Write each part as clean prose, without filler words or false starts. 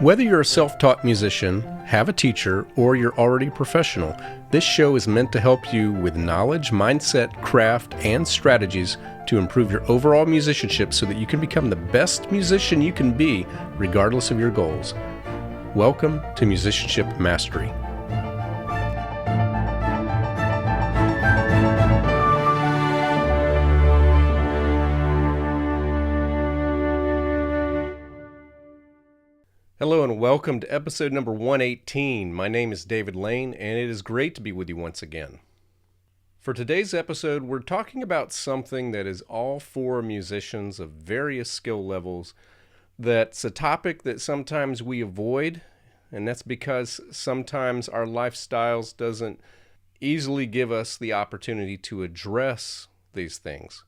Whether you're a self-taught musician, have a teacher, or you're already a professional, this show is meant to help you with knowledge, mindset, craft, and strategies to improve your overall musicianship so that you can become the best musician you can be, regardless of your goals. Welcome to Musicianship Mastery. Hello and welcome to episode number 118. My name is David Lane and it is great to be with you once again. For today's episode, we're talking about something that is all for musicians of various skill levels. That's a topic that sometimes we avoid, and that's because sometimes our lifestyles doesn't easily give us the opportunity to address these things.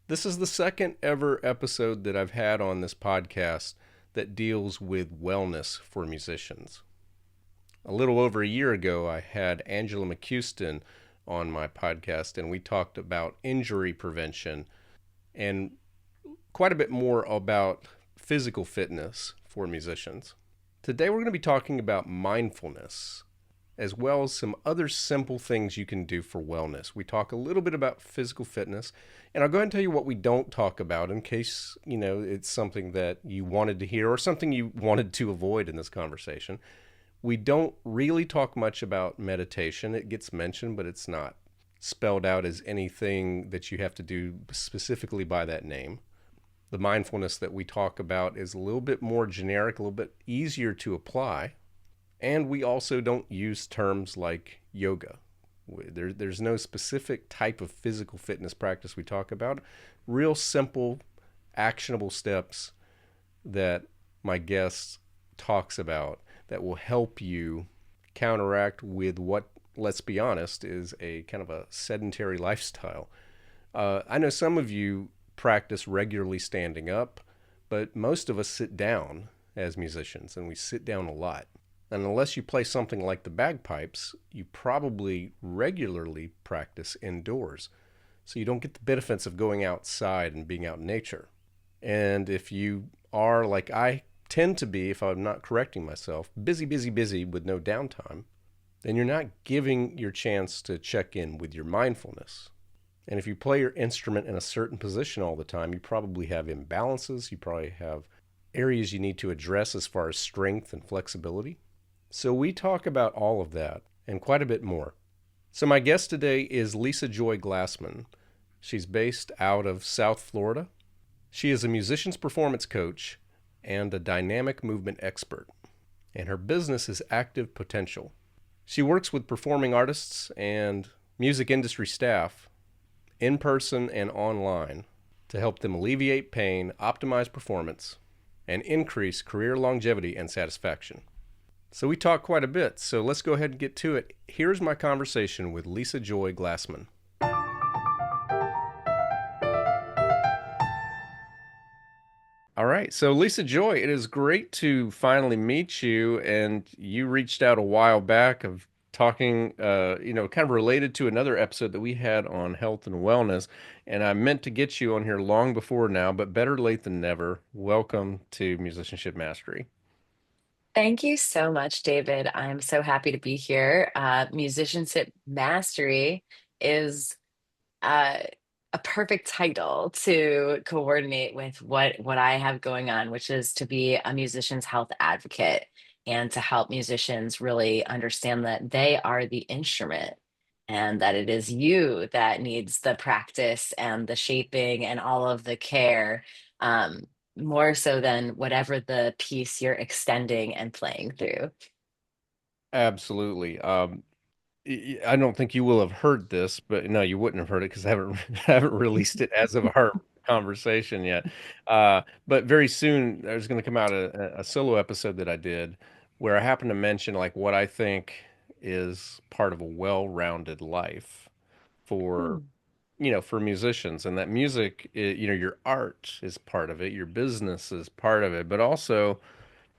This is the second ever episode that I've had on this podcast that deals with wellness for musicians. A little over a year ago, I had Angela McCuston on my podcast, and we talked about injury prevention and quite a bit more about physical fitness for musicians. Today, we're going to be talking about mindfulness, as well as some other simple things you can do for wellness. We talk a little bit about physical fitness, and I'll go ahead and tell you what we don't talk about in case, it's something that you wanted to hear or something you wanted to avoid in this conversation. We don't really talk much about meditation. It gets mentioned, but it's not spelled out as anything that you have to do specifically by that name. The mindfulness that we talk about is a little bit more generic, a little bit easier to apply. And we also don't use terms like yoga. There's no specific type of physical fitness practice we talk about. Real simple, actionable steps that my guest talks about that will help you counteract with what, let's be honest, is a kind of a sedentary lifestyle. I know some of you practice regularly standing up, but most of us sit down as musicians, and we sit down a lot. And unless you play something like the bagpipes, you probably regularly practice indoors. So you don't get the benefits of going outside and being out in nature. And if you are, like I tend to be, if I'm not correcting myself, busy with no downtime, then you're not giving your chance to check in with your mindfulness. And if you play your instrument in a certain position all the time, you probably have imbalances. You probably have areas you need to address as far as strength and flexibility. So we talk about all of that and quite a bit more. So my guest today is Lisa Joy Glassman. She's based out of South Florida. She is a musician's performance coach and a dynamic movement expert. And her business is Active Potential. She works with performing artists and music industry staff in person and online to help them alleviate pain, optimize performance, and increase career longevity and satisfaction. So we talk quite a bit, so let's go ahead and get to it. Here's my conversation with Lisa Joy Glassman. All right, so Lisa Joy, it is great to finally meet you, and you reached out a while back of talking, kind of related to another episode that we had on health and wellness, and I meant to get you on here long before now, but better late than never. Welcome to Musicianship Mastery. Thank you so much, David. I'm so happy to be here. Musicianship Mastery is uh, a perfect title to coordinate with what I have going on, which is to be a musician's health advocate and to help musicians really understand that they are the instrument and that it is you that needs the practice and the shaping and all of the care. Um, More so than whatever the piece you're extending and playing through. Absolutely. I don't think you will have heard this, but no, you wouldn't have heard it because I haven't I haven't released it as of our conversation yet. But very soon there's going to come out a solo episode that I did where I happen to mention like what I think is part of a well-rounded life for Hmm. for musicians, and that music, your art is part of it, your business is part of it, but also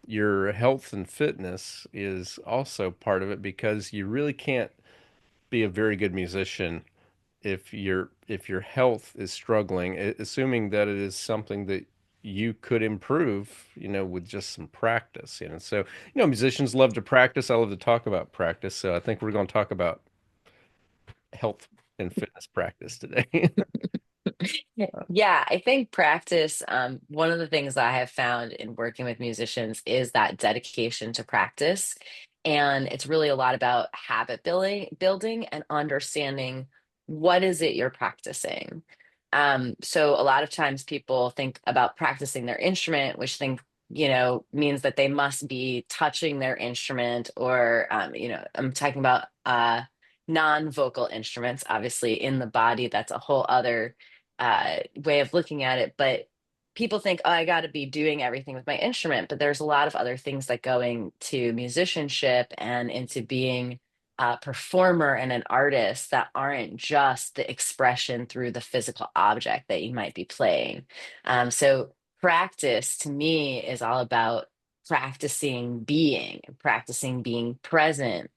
your health and fitness is also part of it because you really can't be a very good musician if your health is struggling, assuming that it is something that you could improve, with just some practice. So, musicians love to practice. I love to talk about practice. So I think we're going to talk about health and fitness practice today. Yeah, I think practice, one of the things that I have found in working with musicians is that dedication to practice. And it's really a lot about habit building and understanding what is it you're practicing. So a lot of times people think about practicing their instrument, which means that they must be touching their instrument or, I'm talking about non-vocal instruments, obviously in the body, that's a whole other way of looking at it. But people think, oh, I got to be doing everything with my instrument. But there's a lot of other things that go into musicianship and into being a performer and an artist that aren't just the expression through the physical object that you might be playing. So practice to me is all about practicing being present,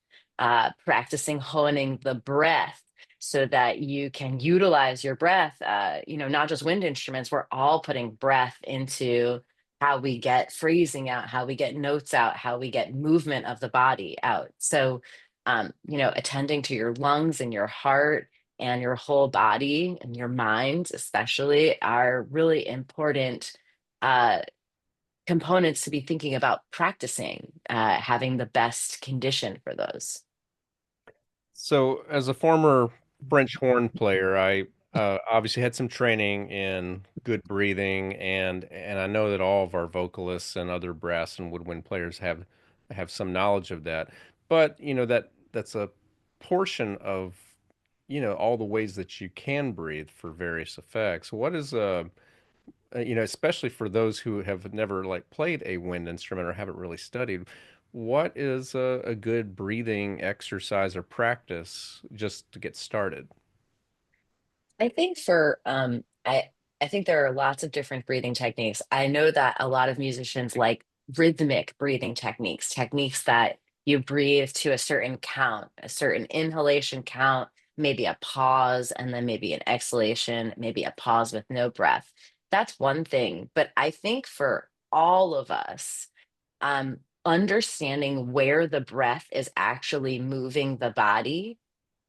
practicing honing the breath so that you can utilize your breath. Not just wind instruments, we're all putting breath into how we get phrasing out, how we get notes out, how we get movement of the body out. So, attending to your lungs and your heart and your whole body and your mind, especially, are really important uh, components to be thinking about practicing, having the best condition for those. So, as a former French horn player, I obviously had some training in good breathing, and I know that all of our vocalists and other brass and woodwind players have some knowledge of that. But that's a portion of all the ways that you can breathe for various effects. What is especially for those who have never like played a wind instrument or haven't really studied, what is a good breathing exercise or practice just to get started? I think for I think there are lots of different breathing techniques. I know that a lot of musicians like rhythmic breathing techniques, techniques that you breathe to a certain count, a certain inhalation count, maybe a pause, and then maybe an exhalation, maybe a pause with no breath. That's one thing. But I think for all of us, understanding where the breath is actually moving the body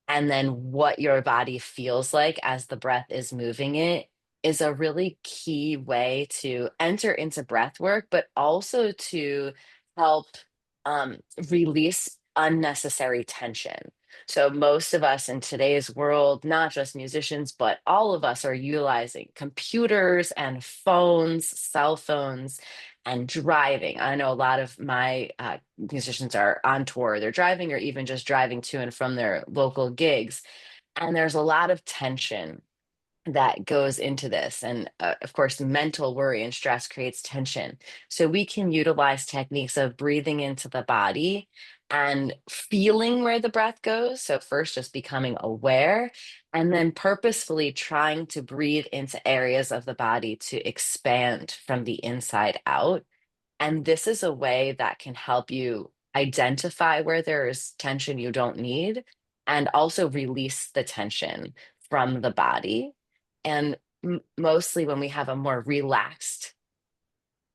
and then what your body feels like as the breath is moving it is a really key way to enter into breath work, but also to help um, release unnecessary tension. So, most of us in today's world, not just musicians, but all of us are utilizing computers and phones, cell phones, and driving. I know a lot of my musicians are on tour, they're driving or even just driving to and from their local gigs. And there's a lot of tension that goes into this. And of course, mental worry and stress creates tension. So we can utilize techniques of breathing into the body and feeling where the breath goes. So, first, just becoming aware, and then purposefully trying to breathe into areas of the body to expand from the inside out. And this is a way that can help you identify where there is tension you don't need and also release the tension from the body. And mostly when we have a more relaxed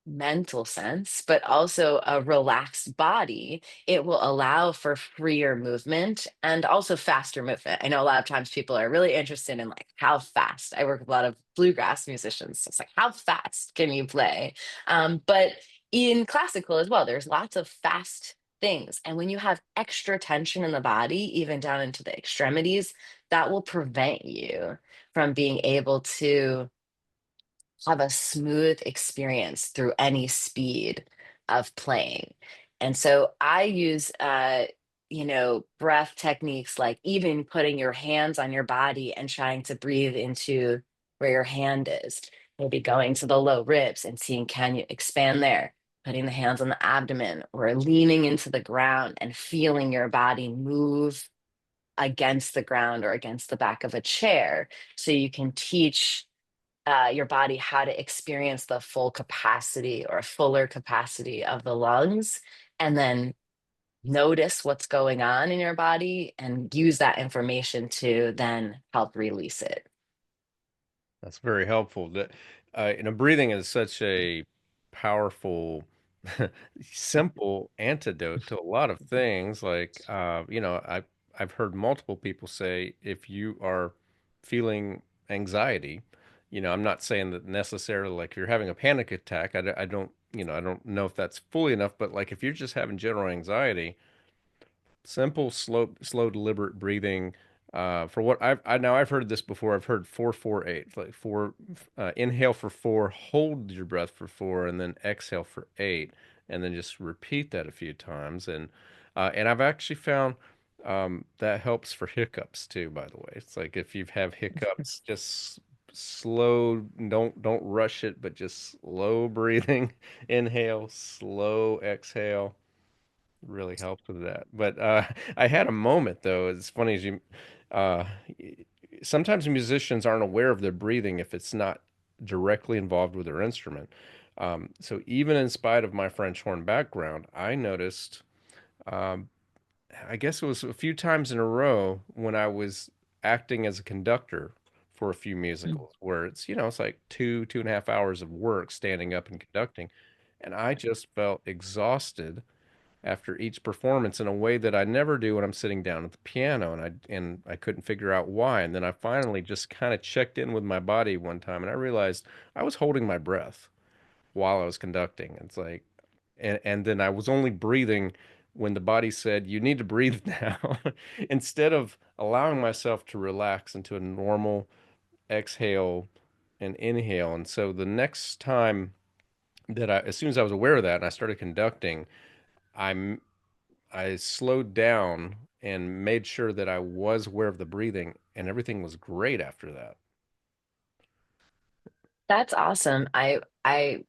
mental sense, but also a relaxed body, it will allow for freer movement and also faster movement. I know a lot of times people are really interested in like how fast. I work with a lot of bluegrass musicians. So it's like, how fast can you play? But in classical as well, there's lots of fast things. And when you have extra tension in the body, even down into the extremities, that will prevent you from being able to have a smooth experience through any speed of playing. And so I use breath techniques like even putting your hands on your body and trying to breathe into where your hand is. Maybe going to the low ribs and seeing can you expand there, putting the hands on the abdomen or leaning into the ground and feeling your body move against the ground or against the back of a chair so you can teach your body how to experience the full capacity or fuller capacity of the lungs, and then notice what's going on in your body and use that information to then help release it. That's very helpful. breathing is such a powerful, simple antidote to a lot of things. Like, I've heard multiple people say if you are feeling anxiety, I'm not saying that necessarily like if you're having a panic attack. I don't, I don't know if that's fully enough, but like if you're just having general anxiety, simple, slow, deliberate breathing. For what I've heard this before. I've heard 4-4-8, like four, inhale for 4, hold your breath for 4, and then exhale for 8, and then just repeat that a few times. And I've actually found that helps for hiccups too. By the way, it's like if you have hiccups, just slow, don't rush it, but just slow breathing, inhale, slow exhale really helped with that. But I had a moment though. It's funny as you uh, sometimes musicians aren't aware of their breathing if it's not directly involved with their instrument. So even in spite of my French horn background, I noticed, um, I guess it was a few times in a row when I was acting as a conductor for a few musicals where it's like 2.5 hours of work standing up and conducting. And I just felt exhausted after each performance in a way that I never do when I'm sitting down at the piano, and I couldn't figure out why. And then I finally just kind of checked in with my body one time and I realized I was holding my breath while I was conducting. It's like and then I was only breathing when the body said you need to breathe now instead of allowing myself to relax into a normal exhale and inhale. And so the next time as soon as I was aware of that and I started conducting, I I slowed down and made sure that I was aware of the breathing, and everything was great after that. That's awesome. I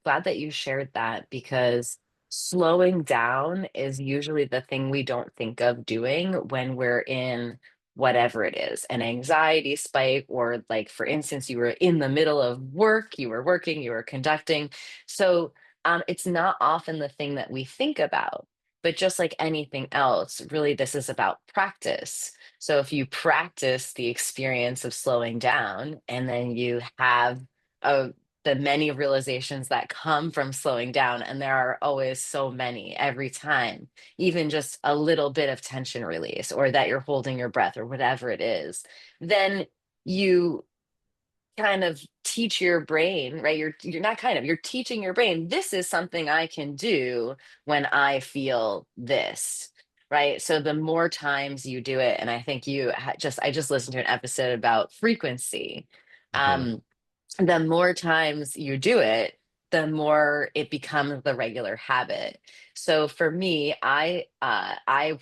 glad that you shared that because slowing down is usually the thing we don't think of doing when we're in whatever it is, an anxiety spike, or like for instance, you were in the middle of work, you were working, you were conducting. So it's not often the thing that we think about. But just like anything else, really, this is about practice. So if you practice the experience of slowing down and then you have a the many realizations that come from slowing down, and there are always so many every time, even just a little bit of tension release or that you're holding your breath or whatever it is, then you kind of teach your brain, right? You're not kind of, you're teaching your brain, this is something I can do when I feel this. Right. So the more times you do it, and I think I just listened to an episode about frequency. Mhm. Um, the more times you do it, the more it becomes the regular habit. So for me, I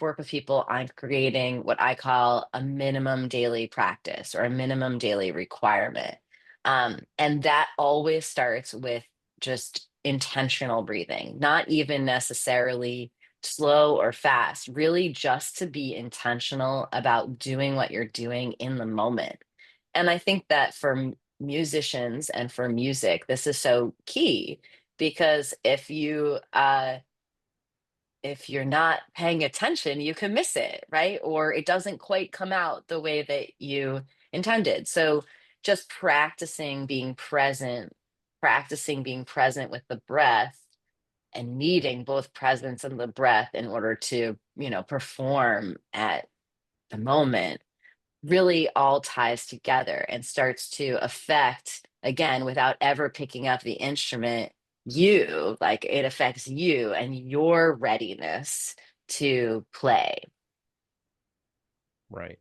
work with people on creating what I call a minimum daily practice or a minimum daily requirement. And that always starts with just intentional breathing, not even necessarily slow or fast, really just to be intentional about doing what you're doing in the moment. And I think that for musicians and for music, this is so key because if you're not paying attention, you can miss it, right? Or it doesn't quite come out the way that you intended. So just practicing being present with the breath and needing both presence and the breath in order to, perform at the moment really all ties together and starts to affect, again, without ever picking up the instrument, you, like it affects you and your readiness to play. Right.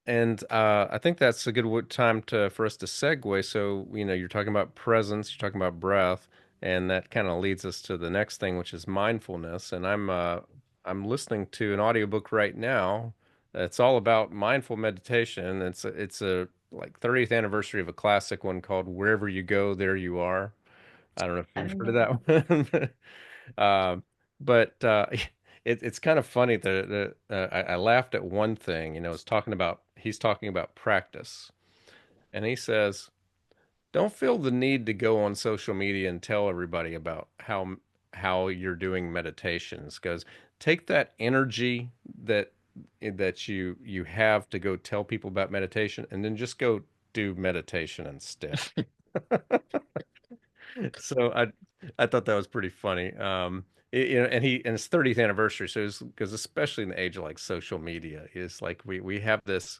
And I think that's a good time for us to segue. So, you're talking about presence, you're talking about breath, and that kind of leads us to the next thing, which is mindfulness. And I'm listening to an audiobook right now. It's all about mindful meditation. It's a like 30th anniversary of a classic one called Wherever You Go, There You Are. I don't know if I you've don't heard of know. that one. Um, but it's kind of funny that I laughed at one thing. He's talking about practice, and he says, "Don't feel the need to go on social media and tell everybody about how you're doing meditations. Because take that energy that you have to go tell people about meditation, and then just go do meditation instead." So I thought that was pretty funny. And his 30th anniversary. So because especially in the age of like social media, is like we have this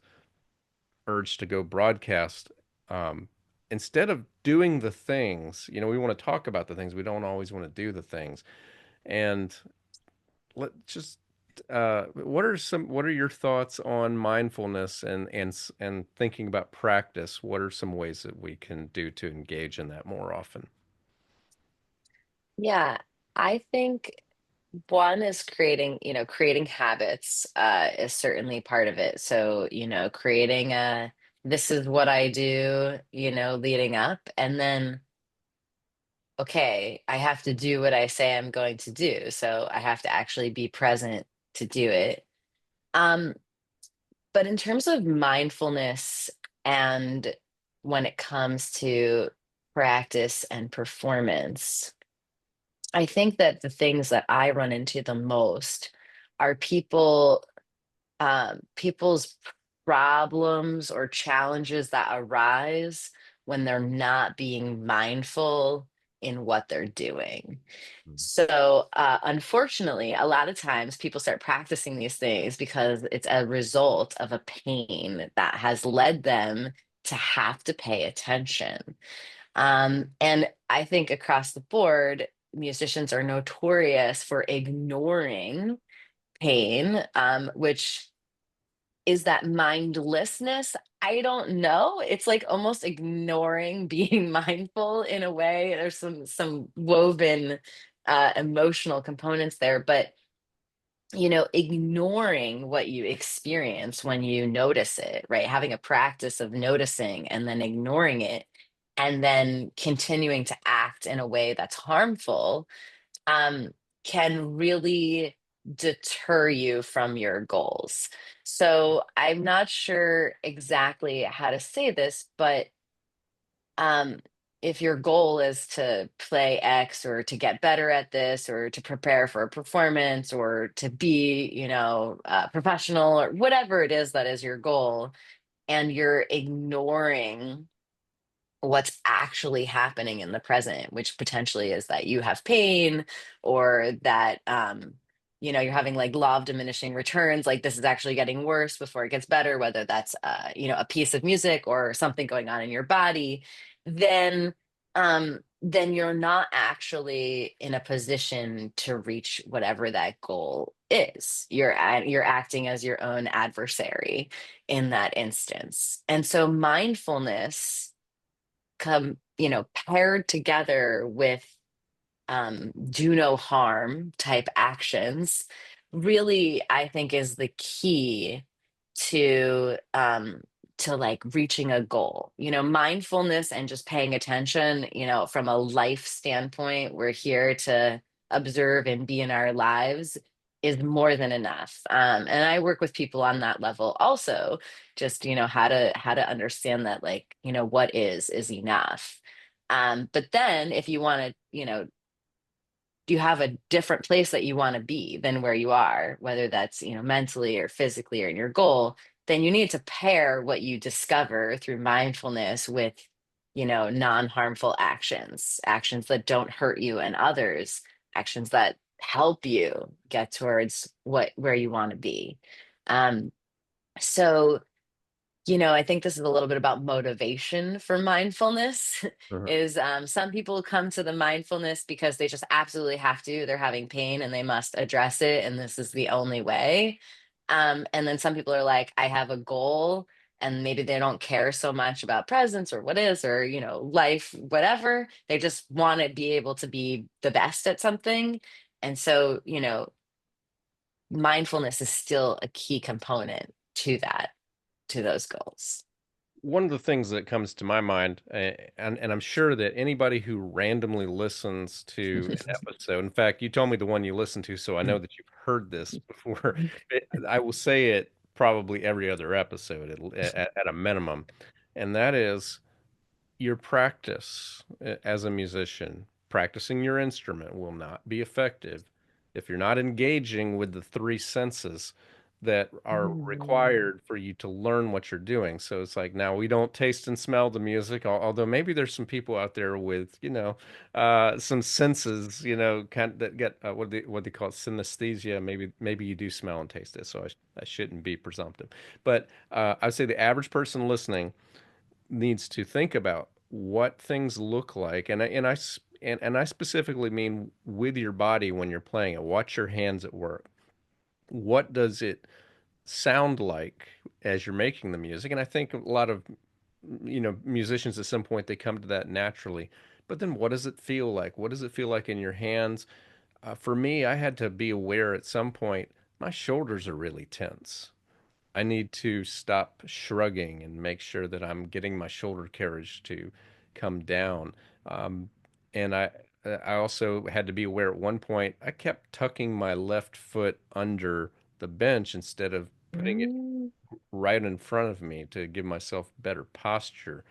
urge to go broadcast, um, instead of doing the things. We want to talk about the things. We don't always want to do the things. And let just what are your thoughts on mindfulness and thinking about practice? What are some ways that we can do to engage in that more often? Yeah, I think one is creating habits is certainly part of it. So, creating this is what I do, leading up, and then, okay, I have to do what I say I'm going to do. So I have to actually be present to do it. Um, but in terms of mindfulness and when it comes to practice and performance, I think that the things that I run into the most are people's problems or challenges that arise when they're not being mindful in what they're doing. So, unfortunately, a lot of times people start practicing these things because it's a result of a pain that has led them to have to pay attention. And I think across the board, musicians are notorious for ignoring pain, which is that mindlessness. I don't know. It's like almost ignoring being mindful in a way. There's some woven emotional components there, but ignoring what you experience when you notice it, right? Having a practice of noticing and then ignoring it, and then continuing to act in a way that's harmful, um, can really deter you from your goals. So I'm not sure exactly how to say this, but um, if your goal is to play X or to get better at this or to prepare for a performance or to be, professional or whatever it is that is your goal, and you're ignoring what's actually happening in the present, which potentially is that you have pain or that you're having like law of diminishing returns, like this is actually getting worse before it gets better, whether that's a piece of music or something going on in your body, then you're not actually in a position to reach whatever that goal is. You're acting as your own adversary in that instance. And so mindfulness paired together with do no harm type actions, really, I think is the key to like reaching a goal. Mindfulness and just paying attention, from a life standpoint, we're here to observe and be in our lives is more than enough. And I work with people on that level also, just how to understand that, like, what is enough. But then if you want to, you have a different place that you want to be than where you are, whether that's, mentally or physically or in your goal, then you need to pair what you discover through mindfulness with, non-harmful actions that don't hurt you and others, actions that help you get towards where you want to be. Um, so I think this is a little bit about motivation for mindfulness. Mhm. Is some people come to the mindfulness because they just absolutely have to. They're having pain and they must address it, and this is the only way. And then some people are like, I have a goal, and maybe they don't care so much about presence or what is, or life, whatever. They just want to be able to be the best at something. And so, mindfulness is still a key component to that, to those goals. One of the things that comes to my mind, and I'm sure that anybody who randomly listens to an episode, in fact, you told me the one you listened to, so I know that you've heard this before. I will say it probably every other episode at a minimum, and that is your practice as a musician. Practicing your instrument will not be effective if you're not engaging with the three senses that are Mm. required for you to learn what you're doing. So it's like now we don't taste and smell the music, although maybe there's some people out there with, some senses, kind that get what they call it, synesthesia. Maybe you do smell and taste it, so I shouldn't be presumptive. But I'd say the average person listening needs to think about what things look like, and I specifically mean with your body when you're playing it. Watch your hands at work. What does it sound like as you're making the music? And I think a lot of musicians at some point they come to that naturally. But then what does it feel like? What does it feel like in your hands? For me, I had to be aware at some point my shoulders are really tense. I need to stop shrugging and make sure that I'm getting my shoulder carriage to come down. Um, and I also had to be aware at one point I kept tucking my left foot under the bench instead of putting it Mm. right in front of me to give myself better posture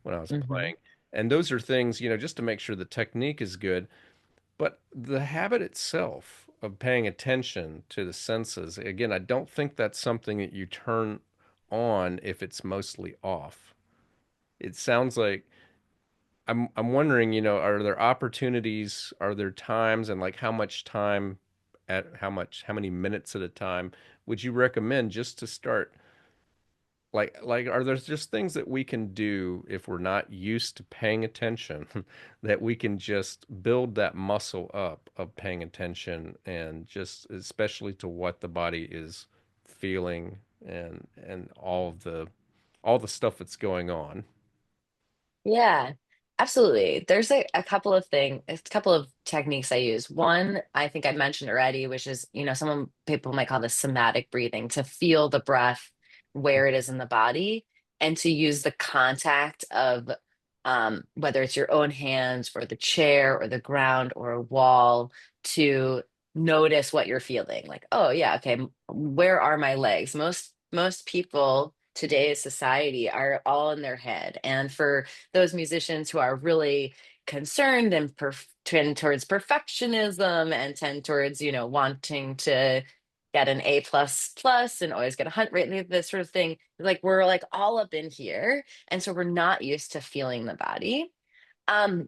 when I was Mhm. playing. And those are things, just to make sure the technique is good. But the habit itself of paying attention to the senses, again, I don't think that's something that you turn on if it's mostly off. It sounds like I'm wondering, are there opportunities, are there times, and like how much time at how many minutes at a time would you recommend just to start? Like are there just things that we can do if we're not used to paying attention that we can just build that muscle up of paying attention and just especially to what the body is feeling and all the stuff that's going on. Yeah, absolutely. There's a couple of techniques I use. One, I think I mentioned already, which is, some people might call this somatic breathing, to feel the breath where it is in the body and to use the contact of whether it's your own hands or the chair or the ground or a wall to notice what you're feeling. Like, oh yeah, okay, where are my legs? Most people today's society are all in their head. And for those musicians who are really concerned and tend towards perfectionism and tend towards, wanting to get an A plus plus and always get a hunt rate, this sort of thing. Like we're like all up in here. And so we're not used to feeling the body. Um,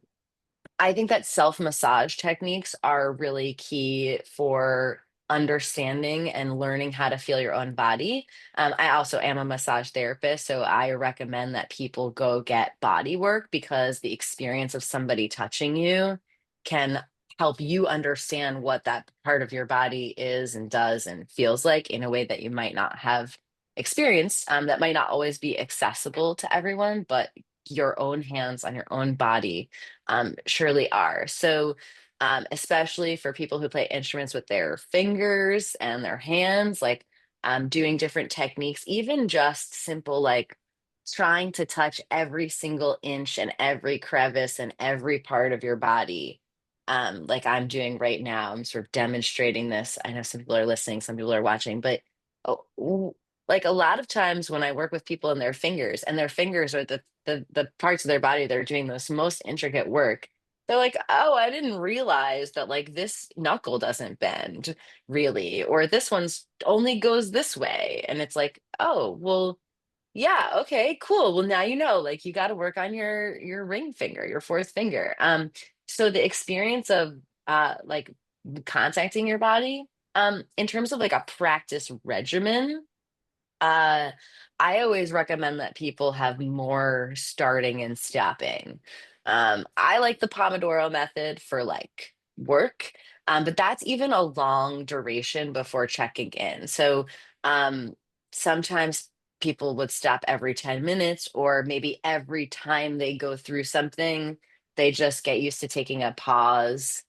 I think that self massage techniques are really key for understanding and learning how to feel your own body. I also am a massage therapist, so I recommend that people go get body work because the experience of somebody touching you can help you understand what that part of your body is and does and feels like in a way that you might not have experienced. That might not always be accessible to everyone, but your own hands on your own body surely are. So, especially for people who play instruments with their fingers and their hands, like doing different techniques, even just simple, like trying to touch every single inch and every crevice and every part of your body. Like I'm doing right now. I'm sort of demonstrating this. I know some people are listening, some people are watching, but like a lot of times when I work with people and their fingers are the parts of their body that are doing this most intricate work, they're like, oh, I didn't realize that like this knuckle doesn't bend really, or this one's only goes this way. And it's like, oh, well, yeah, okay, cool. Well, now you know, like you got to work on your ring finger, your fourth finger. So the experience of like contacting your body, in terms of like a practice regimen, uh, I always recommend that people have more starting and stopping. I like the Pomodoro method for like work, but that's even a long duration before checking in. So um, sometimes people would stop every 10 minutes, or maybe every time they go through something, they just get used to taking a pause,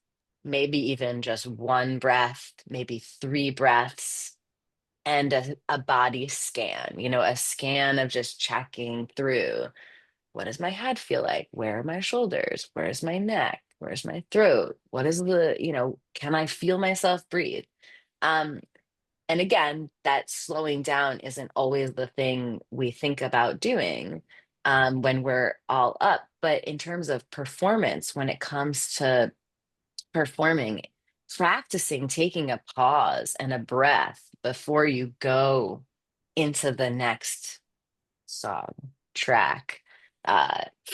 maybe even just one breath, maybe three breaths and a body scan, a scan of just checking through what does my head feel like? Where are my shoulders? Where's my neck? Where's my throat? What is can I feel myself breathe? Um, and again, that slowing down isn't always the thing we think about doing when we're all up. But in terms of performance, when it comes to performing, practicing taking a pause and a breath before you go into the next song, track,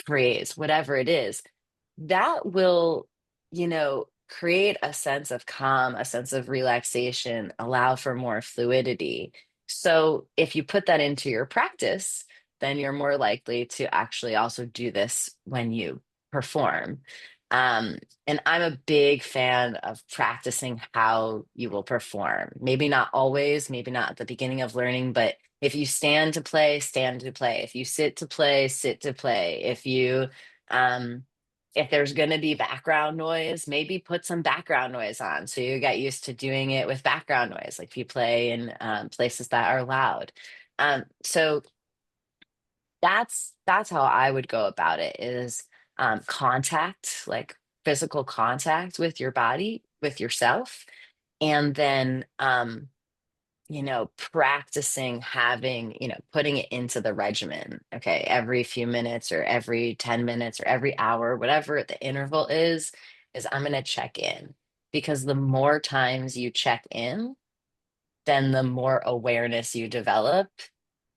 phrase, whatever it is, that will, create a sense of calm, a sense of relaxation, allow for more fluidity. So if you put that into your practice, then you're more likely to actually also do this when you perform. Um, and I'm a big fan of practicing how you will perform. Maybe not always, maybe not at the beginning of learning, but if you stand to play, stand to play. If you sit to play, sit to play. Um, if there's going to be background noise, maybe put some background noise on. So you get used to doing it with background noise, like if you play in places that are loud. So that's how I would go about it is contact, like physical contact with your body, with yourself, and then practicing having, putting it into the regimen. Okay, every few minutes or every 10 minutes or every hour, whatever the interval is I'm going to check in. Because the more times you check in, then the more awareness you develop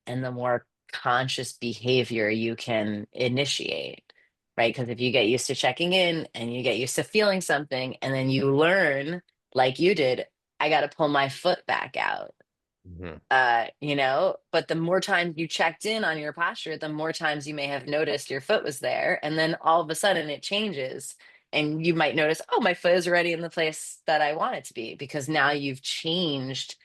and the more conscious behavior you can initiate, right? Because if you get used to checking in and you get used to feeling something, and then you learn, like you did, I got to pull my foot back out. Mhm. But the more times you checked in on your posture, the more times you may have noticed your foot was there. And then all of a sudden it changes. And you might notice, oh, my foot is already in the place that I want it to be because now you've changed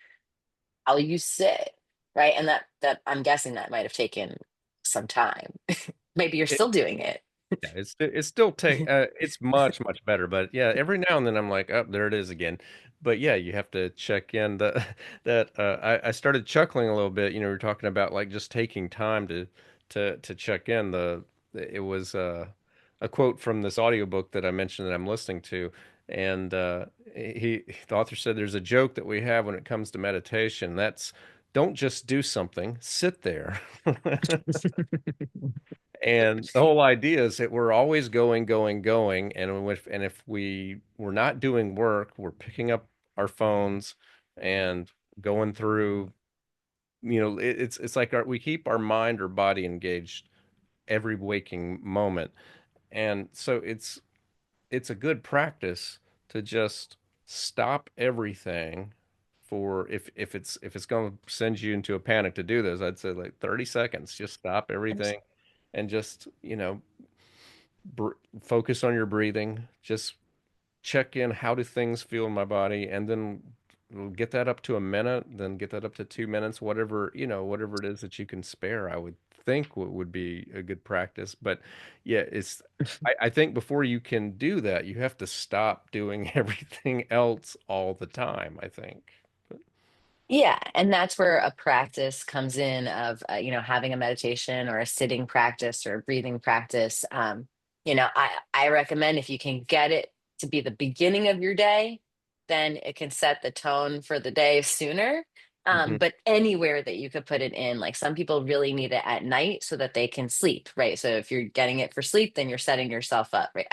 how you sit, right? And that I'm guessing that might have taken some time. Maybe you're still doing it. Yeah, it's still take it's much better, but yeah, every now and then I'm like, oh, there it is again. But yeah, you have to check in the that I started chuckling a little bit. You know, we are talking about like just taking time to check in. It was a quote from this audiobook that I mentioned that I'm listening to, and the author said there's a joke that we have when it comes to meditation. That's don't just do something, sit there. And the whole idea is that we're always going, and if we're not doing work, we're picking up our phones and going through. It's like we keep our mind or body engaged every waking moment, and so it's a good practice to just stop everything for if it's going to send you into a panic to do this, I'd say like 30 seconds, just stop everything and just br focus on your breathing. Just check in. How do things feel in my body? And then we'll get that up to a minute, then get that up to 2 minutes, whatever it is that you can spare, I would think would be a good practice. But yeah, I think before you can do that, you have to stop doing everything else all the time, I think. Yeah, and that's where a practice comes in of having a meditation or a sitting practice or a breathing practice. I recommend if you can get it to be the beginning of your day, then it can set the tone for the day sooner. Mhm. But anywhere that you could put it in, like some people really need it at night so that they can sleep, right? So if you're getting it for sleep, then you're setting yourself up, right?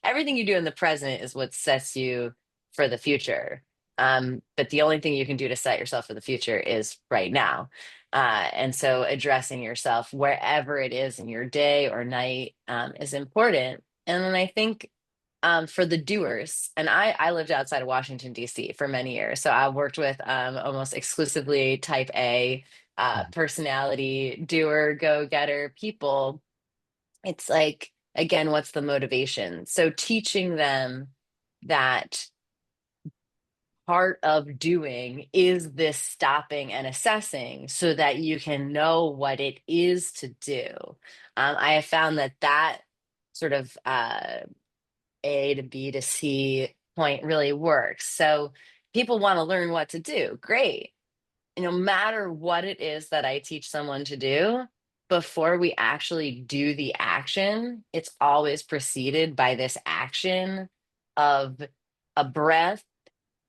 Everything you do in the present is what sets you for the future. But the only thing you can do to set yourself for the future is right now. And so addressing yourself wherever it is in your day or night is important. And then I think for the doers, and I lived outside of Washington, D.C. for many years. So I worked with almost exclusively type A personality, doer, go getter people. It's like, again, what's the motivation? So teaching them that part of doing is this stopping and assessing so that you can know what it is to do. I have found that sort of A to B to C point really works. So people want to learn what to do. Great. No matter what it is that I teach someone to do, before we actually do the action, it's always preceded by this action of a breath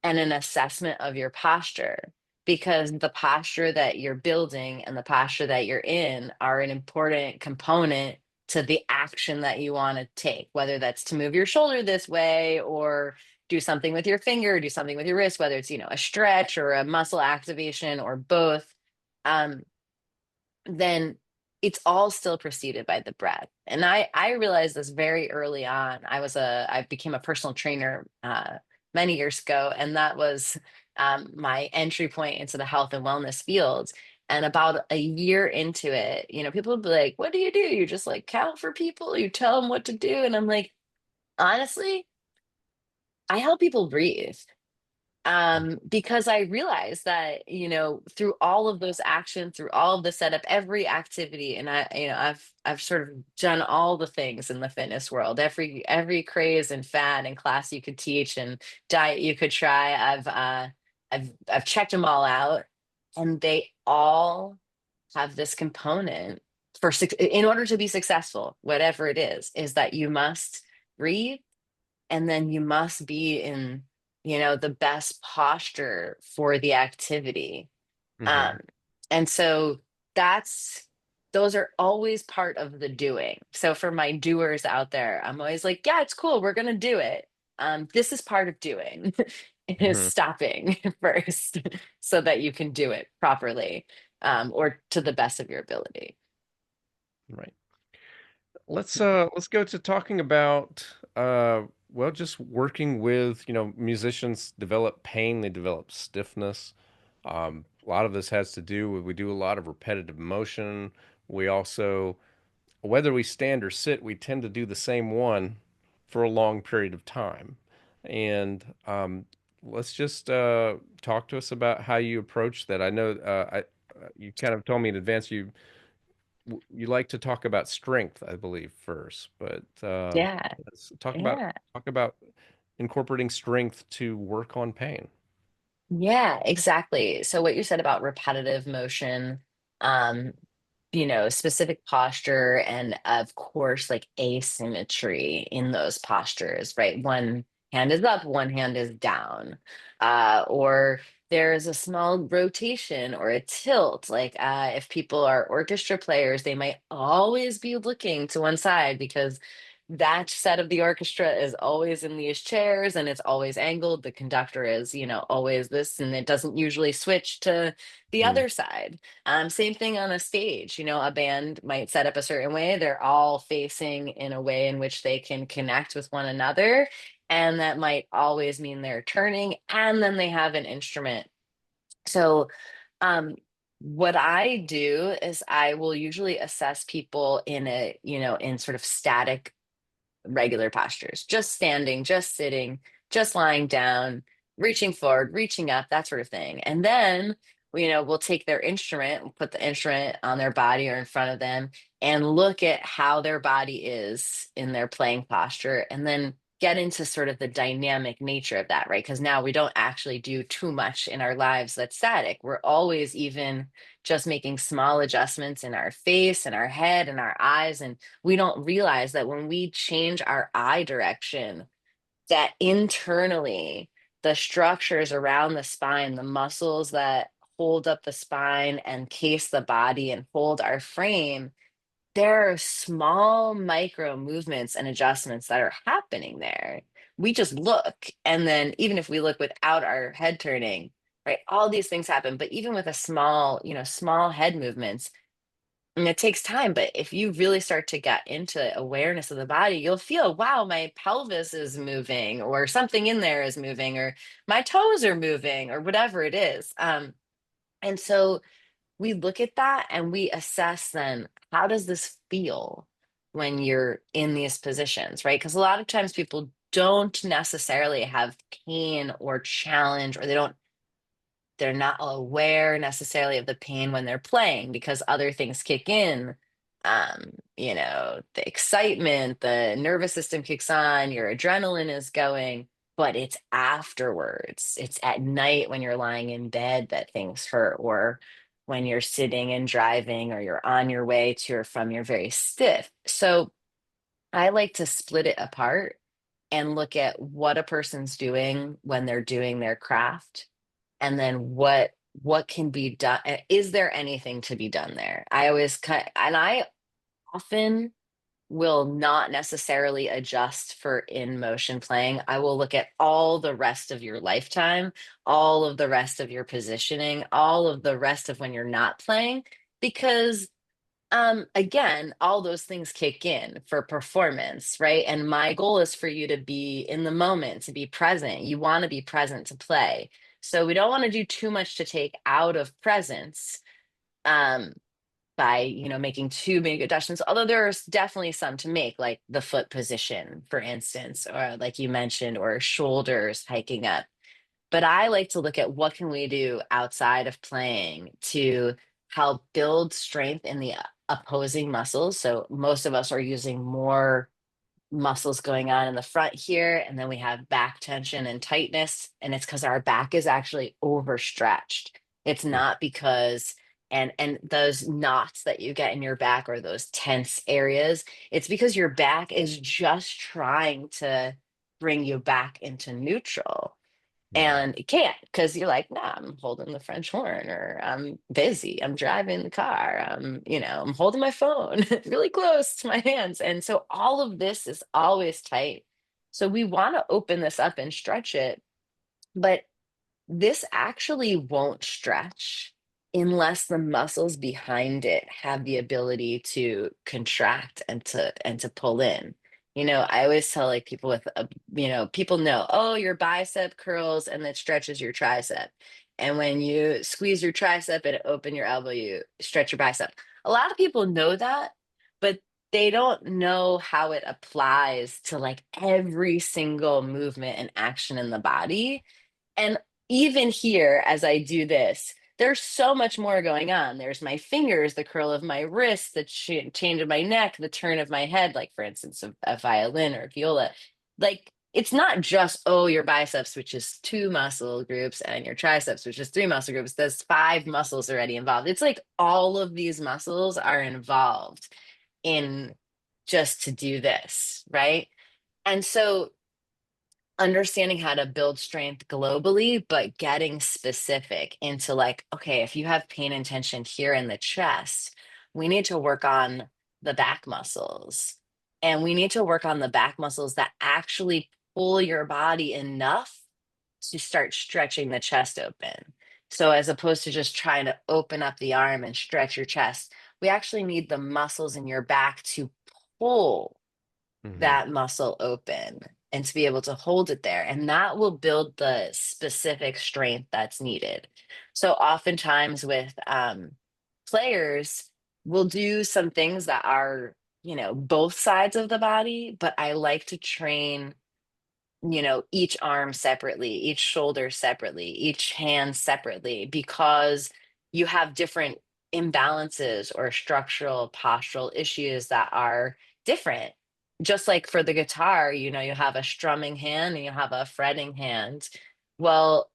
and an assessment of your posture, because the posture that you're building and the posture that you're in are an important component to the action that you want to take, whether that's to move your shoulder this way or do something with your finger, do something with your wrist, whether it's, a stretch or a muscle activation or both, um, then it's all still preceded by the breath. And I realized this very early on. I became a personal trainer many years ago, and that was my entry point into the health and wellness field. And about a year into it, people would be like, "What do? You just like count for people? You tell them what to do?" And I'm like, honestly, I help people breathe, because I realized that, through all of those actions, through all of the setup, every activity, and I've sort of done all the things in the fitness world, every craze and fad and class you could teach and diet you could try. I've checked them all out, and they all have this component in order to be successful, whatever it is that you must breathe, and then you must be in, the best posture for the activity. Mm-hmm. um and so that's those are always part of the doing. So for my doers out there, I'm always like, yeah, it's cool, we're gonna do it. This is part of doing. Is Mm-hmm. stopping first so that you can do it properly, or to the best of your ability. Right. Let's go to talking about well, just working with, musicians develop pain, they develop stiffness. A lot of this has to do with we do a lot of repetitive motion. We also, whether we stand or sit, we tend to do the same one for a long period of time. And let's just talk to us about how you approach that. I know you kind of told me in advance you like to talk about strength, I believe, first, but Yeah, let's talk about yeah. incorporating strength to work on pain. Yeah, exactly. So what you said about repetitive motion, um, specific posture, and of course, like asymmetry in those postures, right? One hand is up, one hand is down. Or there's a small rotation or a tilt. Like if people are orchestra players, they might always be looking to one side because that set of the orchestra is always in these chairs and it's always angled. The conductor is, always this, and it doesn't usually switch to the Mm, other side. Same thing on a stage. A band might set up a certain way. They're all facing in a way in which they can connect with one another. And that might always mean they're turning, and then they have an instrument. So, um, what I do is I will usually assess people in sort of static regular postures, just standing, just sitting, just lying down, reaching forward, reaching up, that sort of thing. And then, we'll take their instrument, we'll put the instrument on their body or in front of them and look at how their body is in their playing posture, and then get into sort of the dynamic nature of that, right? Because now we don't actually do too much in our lives that's static. We're always even just making small adjustments in our face and our head and our eyes, and we don't realize that when we change our eye direction, that internally the structures around the spine, the muscles that hold up the spine and case the body and hold our frame, there are small micro movements and adjustments that are happening there. We just look, and then even if we look without our head turning, right, all these things happen. But even with a small head movements, and it takes time, but if you really start to get into awareness of the body, you'll feel, wow, my pelvis is moving, or something in there is moving, or my toes are moving, or whatever it is. And so we look at that and we assess, then how does this feel when you're in these positions, right? Because a lot of times people don't necessarily have pain or challenge, or they're not aware necessarily of the pain when they're playing because other things kick in. The excitement, the nervous system kicks on, your adrenaline is going, but it's afterwards. It's at night when you're lying in bed that things hurt, or when you're sitting and driving, or you're on your way to or from, you're very stiff. So I like to split it apart and look at what a person's doing when they're doing their craft, and then what can be done. Is there anything to be done there? I always cut, and I often will not necessarily adjust for in motion playing. I will look at all the rest of your lifetime, all of the rest of your positioning, all of the rest of when you're not playing, because again, all those things kick in for performance, right? And my goal is for you to be in the moment, to be present. You want to be present to play. So we don't want to do too much to take out of presence. Um, by making too big adjustments, although there's definitely some to make, like the foot position for instance, or like you mentioned, or shoulders hiking up. But I like to look at what can we do outside of playing to help build strength in the opposing muscles. So most of us are using more muscles going on in the front here, and then we have back tension and tightness, and it's because our back is actually overstretched. It's Mm. not because, and those knots that you get in your back, or those tense areas, it's because your back is just trying to bring you back into neutral, Right. and it can't, because you're like, nah, I'm holding the French horn, or I'm busy, I'm driving the car, I'm holding my phone really close to my hands. And so all of this is always tight. So we want to open this up and stretch it, but this actually won't stretch unless the muscles behind it have the ability to contract and to pull in. I always tell, like, people with people know, oh, your bicep curls and that stretches your tricep. And when you squeeze your tricep and open your elbow, you stretch your bicep. A lot of people know that, but they don't know how it applies to like every single movement and action in the body. And even here, as I do this, there's so much more going on. There's my fingers, the curl of my wrist, the change of my neck, the turn of my head, like for instance, a violin or viola. Like it's not just, oh, your biceps, which is two muscle groups, and your triceps, which is three muscle groups. There's five muscles already involved. It's like all of these muscles are involved in just to do this, right? And so understanding how to build strength globally, but getting specific into like, okay, if you have pain and tension here in the chest, we need to work on the back muscles. And we need to work on the back muscles that actually pull your body enough to start stretching the chest open. So as opposed to just trying to open up the arm and stretch your chest, we actually need the muscles in your back to pull Hmm. that muscle open and to be able to hold it there. And that will build the specific strength that's needed. So oftentimes with players, we'll do some things that are, both sides of the body, but I like to train, each arm separately, each shoulder separately, each hand separately, because you have different imbalances or structural postural issues that are different. Just like for the guitar, you have a strumming hand and you have a fretting hand. Well,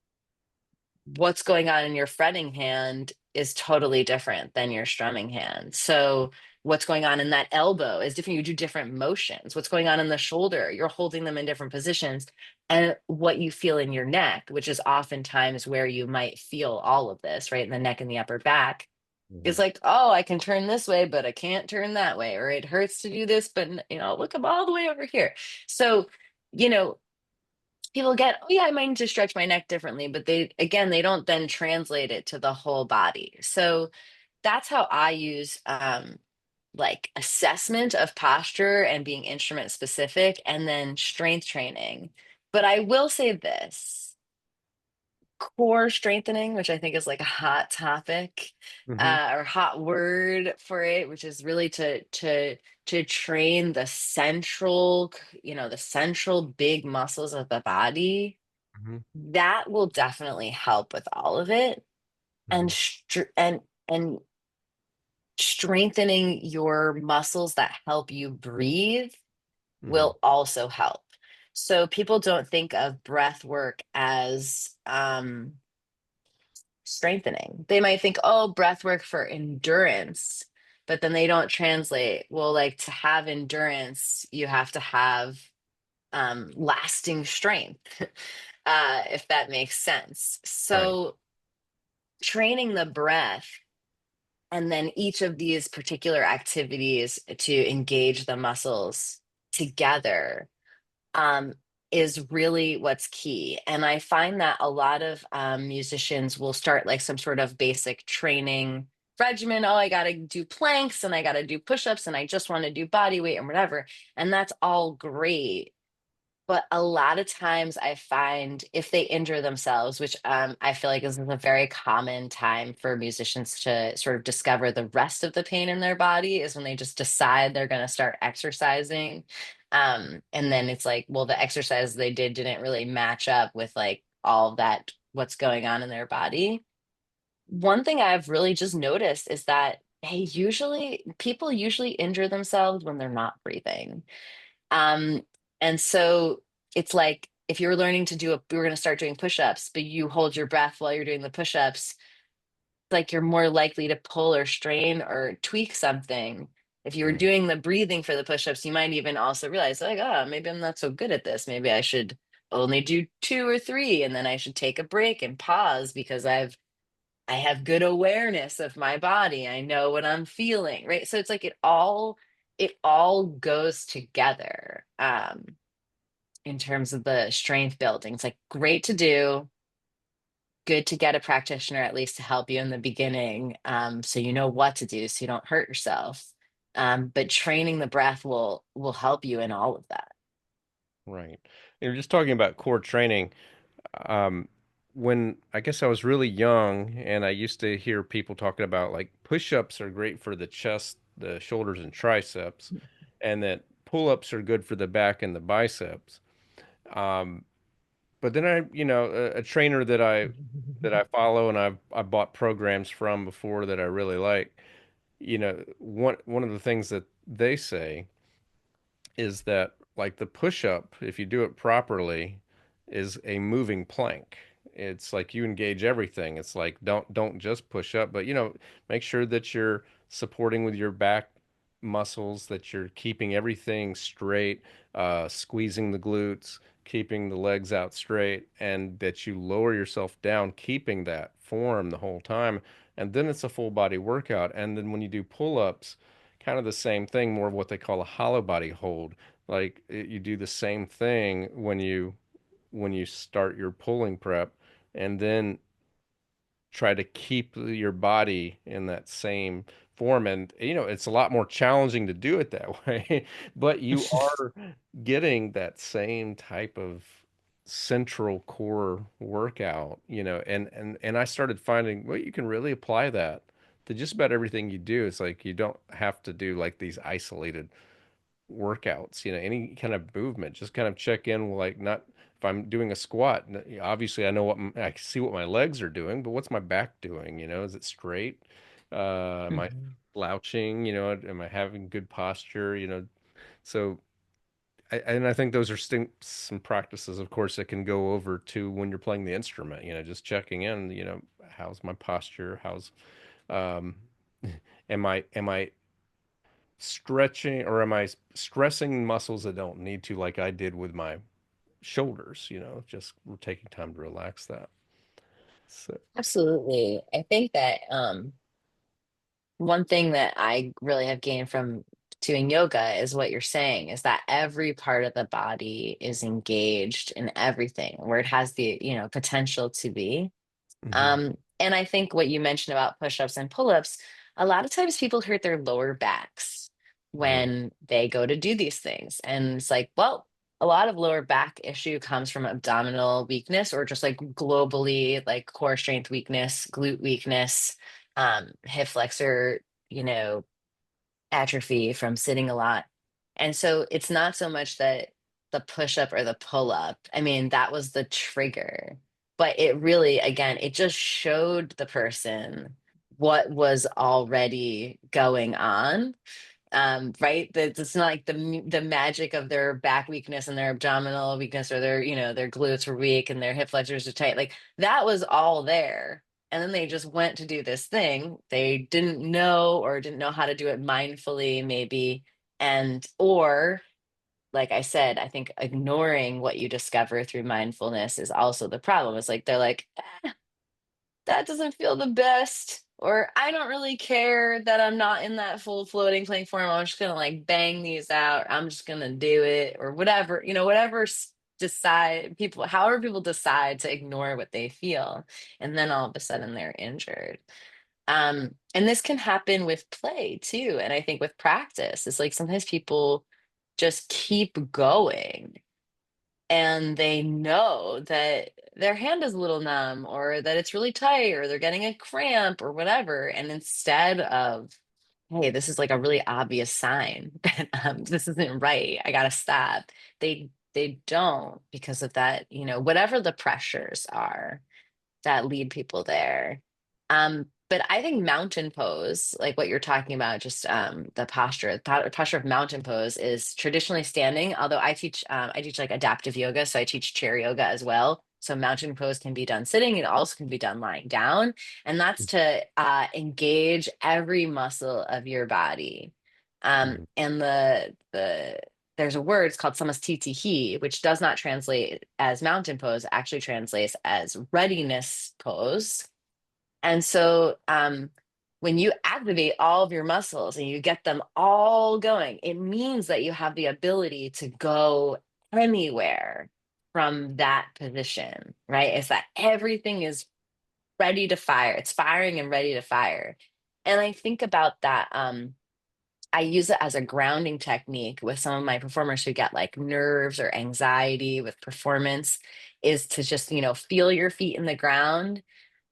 what's going on in your fretting hand is totally different than your strumming hand. So what's going on in that elbow is different. You do different motions. What's going on in the shoulder, you're holding them in different positions. And what you feel in your neck, which is oftentimes where you might feel all of this, right? In the neck and the upper back, Hmm. is like, oh, I can turn this way, but I can't turn that way. Or it hurts to do this, but look, I'm all the way over here. So, you know, people get, oh yeah, I might need to stretch my neck differently, but they don't then translate it to the whole body. So that's how I use like assessment of posture and being instrument specific, and then strength training. But I will say this: core strengthening, which I think is like a hot topic, Hmm. or hot word for it, which is really to train the central big muscles of the body. Hmm. That will definitely help with all of it, and Hmm. and strengthening your muscles that help you breathe Hmm. will also help. So people don't think of breath work as strengthening. They might think, oh, breath work for endurance, but then they don't translate. Well, like, to have endurance, you have to have lasting strength, if that makes sense. Right. So training the breath And then each of these particular activities to engage the muscles together um, is really what's key. And I find that a lot of musicians will start like some sort of basic training regimen. Oh, I got to do planks and I got to do push ups and I just want to do body weight and whatever. And that's all great. But a lot of times I find if they injure themselves, which I feel like is a very common time for musicians to sort of discover the rest of the pain in their body, is when they just decide they're going to start exercising. And then it's like, well, the exercise they did didn't really match up with like all that, what's going on in their body. One thing I've really just noticed is that, hey, usually people usually injure themselves when they're not breathing. Um, and so it's like if you're learning to do we were going to start doing push-ups, but you hold your breath while you're doing the push-ups, like you're more likely to pull or strain or tweak something. If you were Mm. doing the breathing for the push-ups, you might even also realize like, oh, maybe I'm not so good at this. Maybe I should only do two or three, and then I should take a break and pause because I have good awareness of my body. I know what I'm feeling, right? So it's like it all goes together in terms of the strength building. It's like great to do, good to get a practitioner at least to help you in the beginning, so you know what to do, so you don't hurt yourself. But training the breath will help you in all of that. Right. You're just talking about core training. Um, when I guess I was really young and I used to hear people talking about like push-ups are great for the chest, the shoulders and triceps, and that pull-ups are good for the back and the biceps. Um, but then a trainer that I follow and I bought programs from before that I really like, one of the things that they say is that like the push up, if you do it properly, is a moving plank. It's like you engage everything. It's like don't just push up, but make sure that you're supporting with your back muscles, that you're keeping everything straight, squeezing the glutes, keeping the legs out straight, and that you lower yourself down, keeping that form the whole time. And then it's a full body workout. And then when you do pull-ups, kind of the same thing, more of what they call a hollow body hold. Like you do the same thing when you start your pulling prep, and then try to keep your body in that same form. And it's a lot more challenging to do it that way, but you are getting that same type of central core workout, and I started finding, well, you can really apply that to just about everything you do. It's like you don't have to do like these isolated workouts, any kind of movement, just kind of check in, like, not if I'm doing a squat, obviously I know I can see what my legs are doing, but what's my back doing? Is it straight? Am I Mhm. slouching? Am I having good posture? So and I think those are some practices, of course, that can go over to when you're playing the instrument, just checking in, how's my posture? Um, am I stretching, or am I stressing muscles that don't need to, like I did with my shoulders, just taking time to relax that. So, Absolutely. I think that one thing that I really have gained from doing yoga is what you're saying, is that every part of the body is engaged in everything where it has the, potential to be. mhm, And I think what you mentioned about push-ups and pull-ups, a lot of times people hurt their lower backs right. when they go to do these things. And it's like, well, a lot of lower back issue comes from abdominal weakness or just like globally, like core strength weakness, glute weakness, hip flexor, you know, atrophy from sitting a lot. And so it's not so much that the push up or the pull up, I mean, that was the trigger. But it really, again, it just showed the person what was already going on. Right? That it's not like the magic of their back weakness and their abdominal weakness or their glutes were weak and their hip flexors are tight. Like that was all there. And then they just went to do this thing. They didn't know or didn't know how to do it mindfully, maybe. And, or like I said, I think ignoring what you discover through mindfulness is also the problem. It's like they're like, that doesn't feel the best. Or I don't really care that I'm not in that full floating playing form. I'm just gonna like bang these out. I'm just gonna do it, or whatever, whatever decide people, however people decide to ignore what they feel, and then all of a sudden they're injured. And this can happen with play too. And I think with practice, it's like sometimes people just keep going and they know that their hand is a little numb or that it's really tight or they're getting a cramp or whatever. And instead of, hey, this is like a really obvious sign that this isn't right, I gotta stop. They don't because of that, whatever the pressures are that lead people there. But I think mountain pose, like what you're talking about, just the posture of mountain pose is traditionally standing. Although I teach like adaptive yoga, so I teach chair yoga as well. So mountain pose can be done sitting. It also can be done lying down, and that's to engage every muscle of your body. Mhm. And there's a word, it's called samastitihi, which does not translate as mountain pose, it actually translates as readiness pose. And so when you activate all of your muscles and you get them all going, it means that you have the ability to go anywhere from that position, right? It's that everything is ready to fire. It's firing and ready to fire. And I think about that. I use it as a grounding technique with some of my performers who get like nerves or anxiety with performance, is to just, feel your feet in the ground,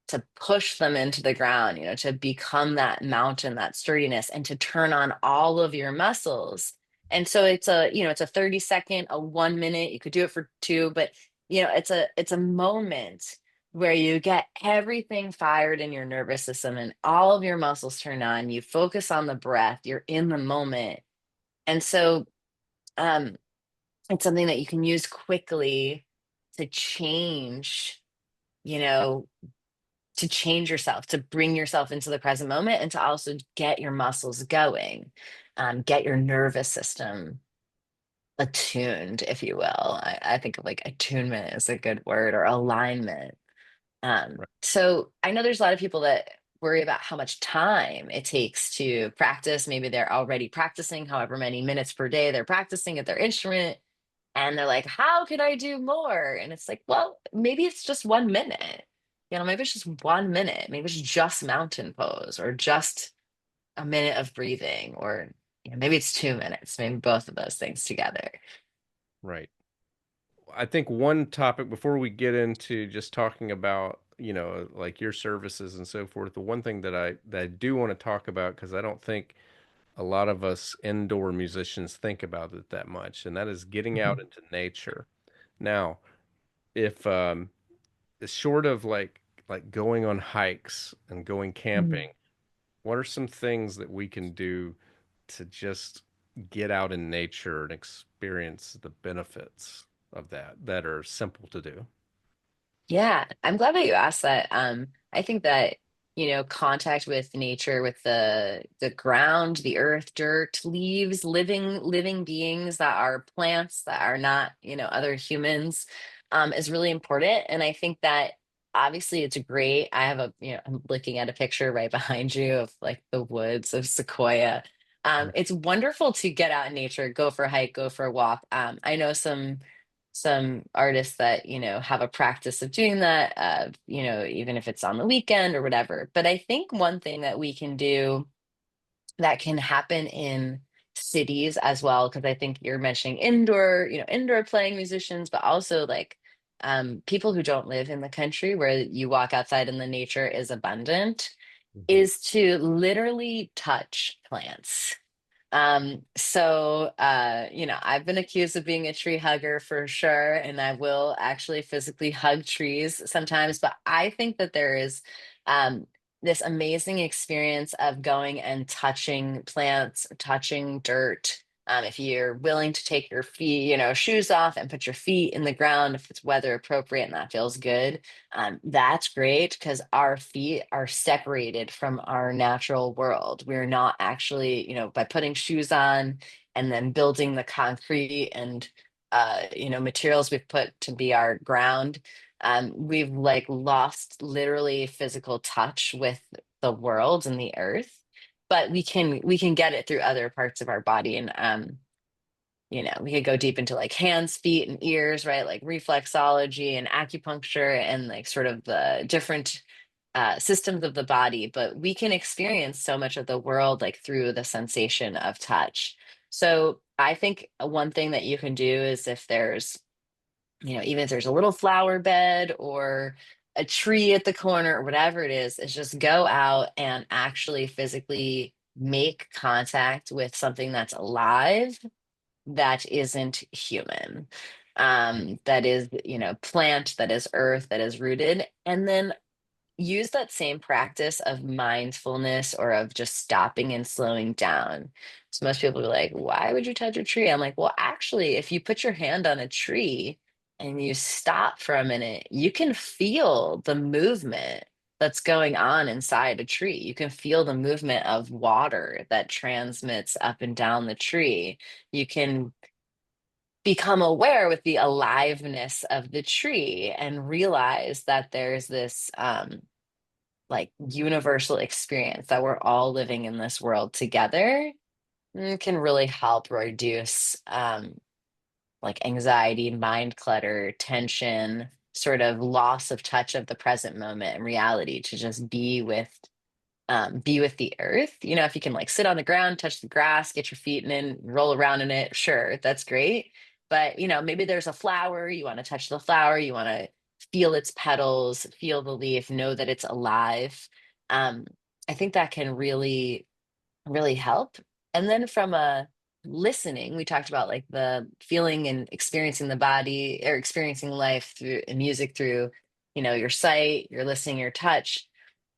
to push them into the ground, to become that mountain, that sturdiness, and to turn on all of your muscles. And so it's a 30 second, a 1 minute, you could do it for two, but it's a moment where you get everything fired in your nervous system and all of your muscles turn on, you focus on the breath, you're in the moment. And so um it's something that you can use quickly to change, you know, to change yourself, to bring yourself into the present moment, and to also get your muscles going, get your nervous system attuned, if you will. I think of like attunement is a good word, or alignment. Right. So I know there's a lot of people that worry about how much time it takes to practice. Maybe they're already practicing however many minutes per day they're practicing at their instrument. And they're like, how can I do more? And it's like, well, maybe it's just 1 minute. Maybe it's just 1 minute. Maybe it's just mountain pose or just a minute of breathing, or maybe it's 2 minutes, maybe both of those things together. Right. I think one topic before we get into just talking about, like your services and so forth, the one thing that I do want to talk about, because I don't think a lot of us indoor musicians think about it that much, and that is getting Mhm. out into nature. Now, if it's short of like going on hikes and going Mm. camping, what are some things that we can do to just get out in nature and experience the benefits of that are simple to do? Yeah, I'm glad that you asked that. I think that, contact with nature, with the ground, the earth, dirt, leaves, living beings that are plants, that are not, other humans, is really important. And I think that obviously it's great. I'm looking at a picture right behind you of like the woods of Sequoia. Right. It's wonderful to get out in nature, go for a hike, go for a walk. I know some artists that have a practice of doing that, even if it's on the weekend or whatever. But I think one thing that we can do that can happen in cities as well, because I think you're mentioning indoor playing musicians, but also like people who don't live in the country where you walk outside and the nature is abundant, Mhm. is to literally touch plants. I've been accused of being a tree hugger for sure, and I will actually physically hug trees sometimes, but I think that there is um, this amazing experience of going and touching plants, touching dirt. If you're willing to take your feet, shoes off and put your feet in the ground, if it's weather appropriate and that feels good, that's great because our feet are separated from our natural world. We're not actually, by putting shoes on and then building the concrete and materials we've put to be our ground. We've like lost literally physical touch with the world and the earth, but we can get it through other parts of our body. And we could go deep into like hands, feet, and ears, right? Like reflexology and acupuncture and like sort of the different systems of the body. But we can experience so much of the world like through the sensation of touch. So I think one thing that you can do is if there's, even if there's a little flower bed or a tree at the corner or whatever it is just go out and actually physically make contact with something that's alive that isn't human, that is, plant, that is earth, that is rooted, and then use that same practice of mindfulness or of just stopping and slowing down. So most people be like, why would you touch a tree? I'm like, well, actually, if you put your hand on a tree and you stop for a minute, you can feel the movement that's going on inside a tree. You can feel the movement of water that transmits up and down the tree. You can become aware with the aliveness of the tree and realize that there's this like universal experience that we're all living in this world together. Can really help reduce like anxiety, mind clutter, tension, sort of loss of touch of the present moment and reality to just be with the earth. If you can like sit on the ground, touch the grass, get your feet in, roll around in it, sure, that's great. But maybe there's a flower, you want to touch the flower, you want to feel its petals, feel the leaf, know that it's alive. Um, I think that can really really help. And then from a listening, we talked about like the feeling and experiencing the body or experiencing life through and music through, your sight, your listening, your touch.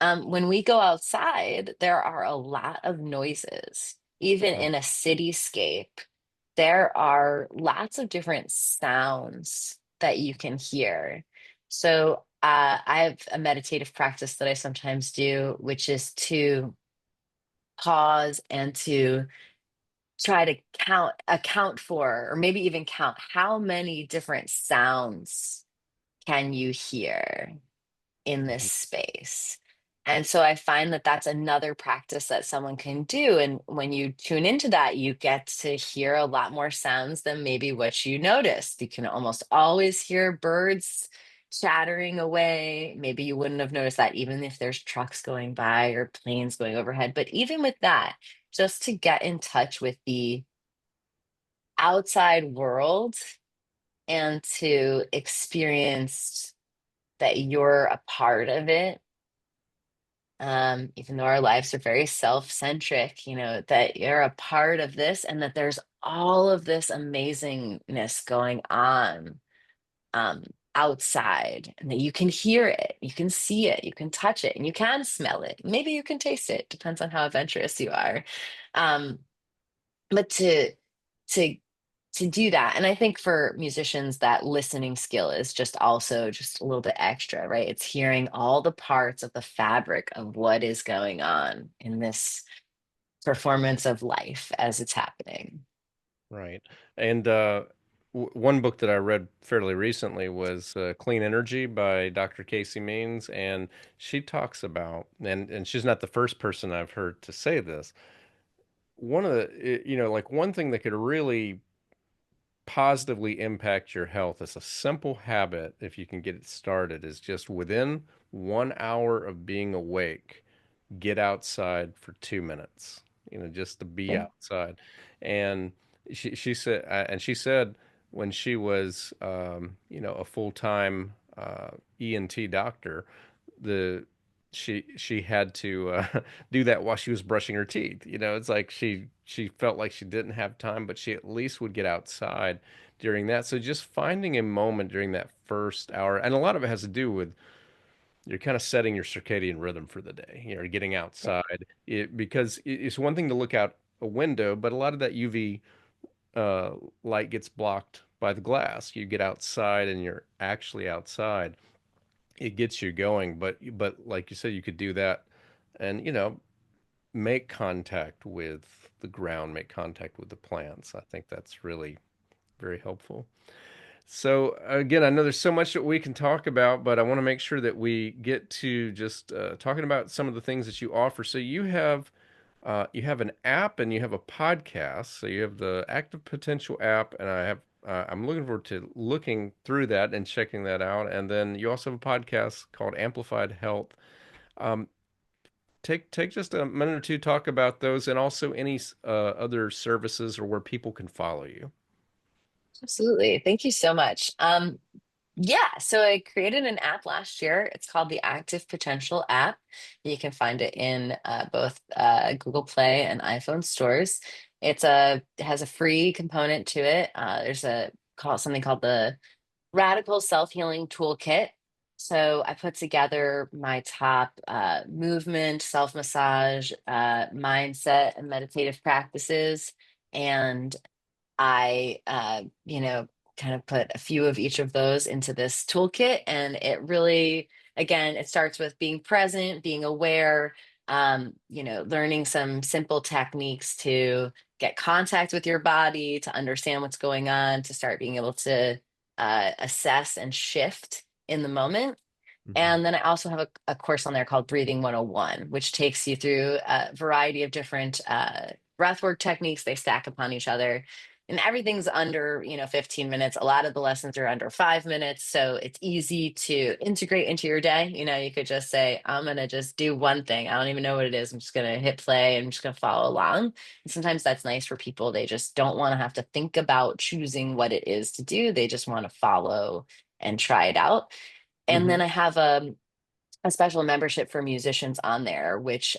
When we go outside, there are a lot of noises. Even Mm. in a cityscape, there are lots of different sounds that you can hear. So I have a meditative practice that I sometimes do, which is to pause and to try to account for, or maybe even count how many different sounds can you hear in this Mhm. space. And so I find that that's another practice that someone can do. And when you tune into that, you get to hear a lot more sounds than maybe what you noticed. You can almost always hear birds chattering away. Maybe you wouldn't have noticed that even if there's trucks going by or planes going overhead. But even with that, just to get in touch with the outside world and to experience that you're a part of it, even though our lives are very self-centric, that you're a part of this and that there's all of this amazingness going on um, outside, and that you can hear it, you can see it, you can touch it, and you can smell it. Maybe you can taste it, depends on how adventurous you are. Um, but to to do that, and I think for musicians that listening skill is just also just a little bit extra, right? It's hearing all the parts of the fabric of what is going on in this performance of life as it's happening. Right. And one book that I read fairly recently was Clean Energy by Dr. Casey Means, and she talks about, and she's not the first person I've heard to say this. One of like one thing that could really positively impact your health is a simple habit, if you can get it started, is just within 1 hour of being awake, get outside for 2 minutes, just to be Yeah. outside. And she said when she was, a full-time ENT doctor, the she had to do that while she was brushing her teeth. It's like she felt like she didn't have time, but she at least would get outside during that. So just finding a moment during that first hour, and a lot of it has to do with you're kind of setting your circadian rhythm for the day. Getting outside. Because it's one thing to look out a window, but a lot of that UV uh, light gets blocked by the glass. You get outside and you're actually outside. It gets you going, but like you said, you could do that, and make contact with the ground, make contact with the plants. I think that's really very helpful. So again, I know there's so much that we can talk about, but I want to make sure that we get to just talking about some of the things that you offer. So you have an app and you have a podcast. So you have the Active Potential app, and I'm looking forward to looking through that and checking that out. And then you also have a podcast called Amplified Health. Um, take just a minute or two talk about those, and also any other services or where people can follow you. Absolutely. Thank you so much. Yeah, so I created an app last year. It's called the Active Potential app. You can find it in both Google Play and iPhone stores. It has a free component to it. There's a call something called the Radical Self-Healing Toolkit. So I put together my top movement, self-massage, mindset, and meditative practices. And I kind of put a few of each of those into this toolkit. And it really, again, it starts with being present, being aware, learning some simple techniques to get contact with your body, to understand what's going on, to start being able to assess and shift in the moment. Hmm. And then I also have a course on there called Breathing 101, which takes you through a variety of different breathwork techniques. They stack upon each other. And everything's under, 15 minutes. A lot of the lessons are under 5 minutes. So it's easy to integrate into your day. You could just say, I'm going to just do one thing. I don't even know what it is. I'm just going to hit play and I'm just going to follow along. And sometimes that's nice for people. They just don't want to have to think about choosing what it is to do. They just want to follow and try it out. And Hmm. then I have a special membership for musicians on there, which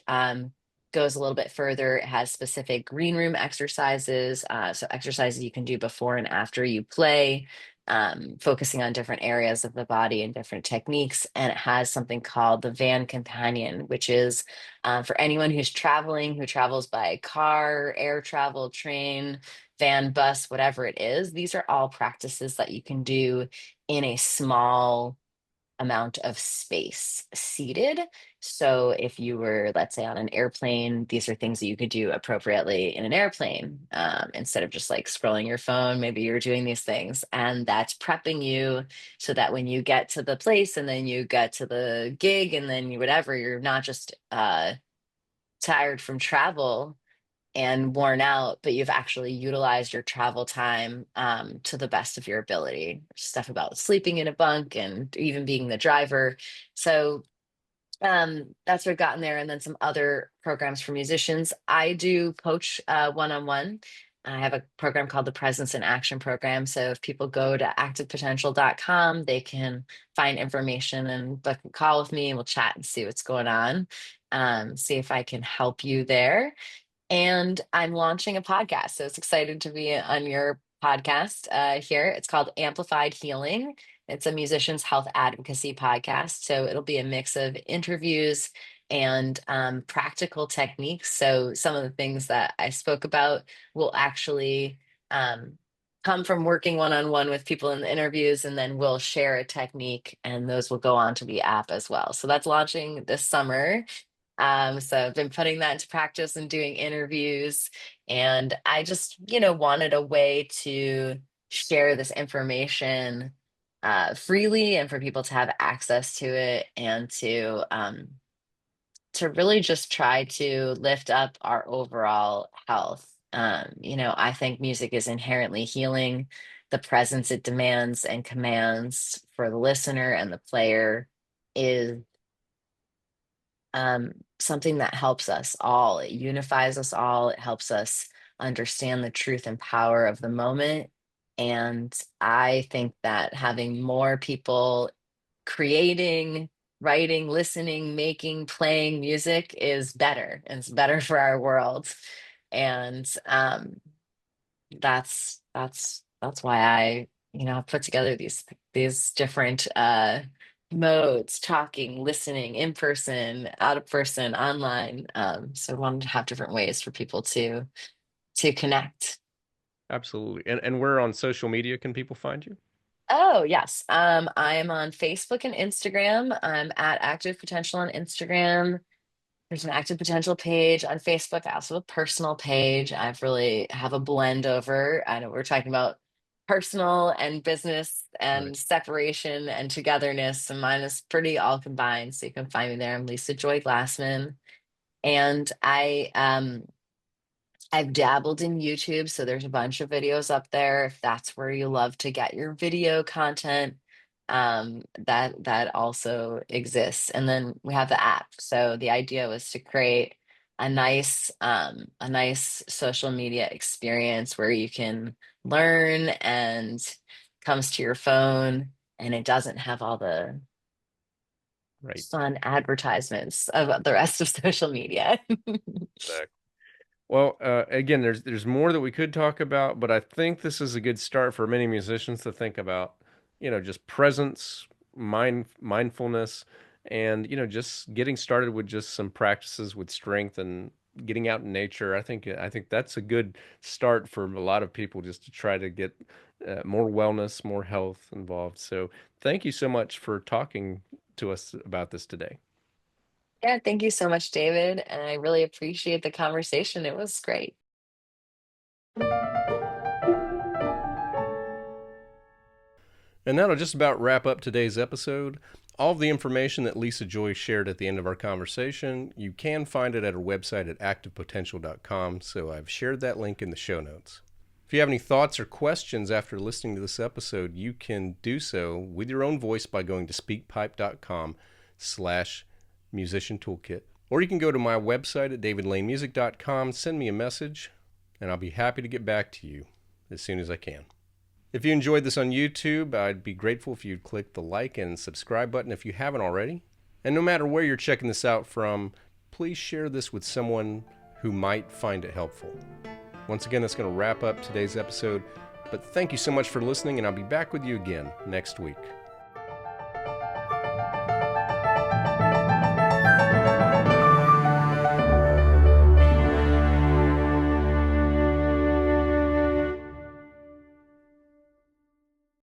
goes a little bit further. It has specific green room exercises, so exercises you can do before and after you play, focusing on different areas of the body and different techniques. And it has something called the Van Companion, which is for anyone who's traveling, who travels by car, air travel, train, van, bus, whatever it is. These are all practices that you can do in a small amount of space seated. So if you were, let's say, on an airplane, these are things that you could do appropriately in an airplane instead of just like scrolling your phone. Maybe you're doing these things, and that's prepping you so that when you get to the place and then you get to the gig and then whatever, you're not just tired from travel and worn out, but you've actually utilized your travel time to the best of your ability. Stuff about sleeping in a bunk and even being the driver. So that's what I've gotten there. And then some other programs for musicians. I do coach one-on-one. I have a program called the Presence in Action program. So if people go to activepotential.com, they can find information and book a call with me and we'll chat and see what's going on. See if I can help you there. And I'm launching a podcast. So it's excited to be on your podcast here. It's called Amplified Healing. It's a musician's health advocacy podcast. So it'll be a mix of interviews and practical techniques. So some of the things that I spoke about will actually um, come from working one on one with people in the interviews, and then we'll share a technique, and those will go onto the app as well. So that's launching this summer. So I've been putting that into practice and doing interviews. And I just, wanted a way to share this information freely and for people to have access to it and to really just try to lift up our overall health. I think music is inherently healing. The presence it demands and commands for the listener and the player is something that helps us all. It unifies us all. It helps us understand the truth and power of the moment. And I think that having more people creating, writing, listening, making, playing music is better. And it's better for our world. And that's why put together these different modes, talking, listening, in person, out of person, online. So I wanted to have different ways for people to connect. Absolutely. And where on social media can people find you? Oh, yes. I am on Facebook and Instagram. I'm at Active Potential on Instagram. There's an Active Potential page on Facebook. I also have a personal page. I've really have a blend over. I know we're talking about personal and business Right. and separation and togetherness. And mine is pretty all combined. So you can find me there. I'm Lisa Joy Glassman. And I've dabbled in YouTube, so there's a bunch of videos up there. If that's where you love to get your video content, that also exists. And then we have the app. So the idea was to create a nice social media experience where you can learn and comes to your phone, and it doesn't have all the Right. fun advertisements of the rest of social media. Exactly. Well, again, there's more that we could talk about, but I think this is a good start for many musicians to think about, just presence, mindfulness, and just getting started with just some practices with strength and getting out in nature. I think that's a good start for a lot of people just to try to get more wellness, more health involved. So, thank you so much for talking to us about this today. Yeah, thank you so much, David. And I really appreciate the conversation. It was great. And that'll just about wrap up today's episode. All of the information that Lisa Joy shared at the end of our conversation, you can find it at her website at activepotential.com, so I've shared that link in the show notes. If you have any thoughts or questions after listening to this episode, you can do so with your own voice by going to speakpipe.com/musician toolkit. Or you can go to my website at davidlanemusic.com, send me a message, and I'll be happy to get back to you as soon as I can. If you enjoyed this on YouTube, I'd be grateful if you'd click the like and subscribe button if you haven't already. And no matter where you're checking this out from, please share this with someone who might find it helpful. Once again, that's going to wrap up today's episode, but thank you so much for listening, and I'll be back with you again next week.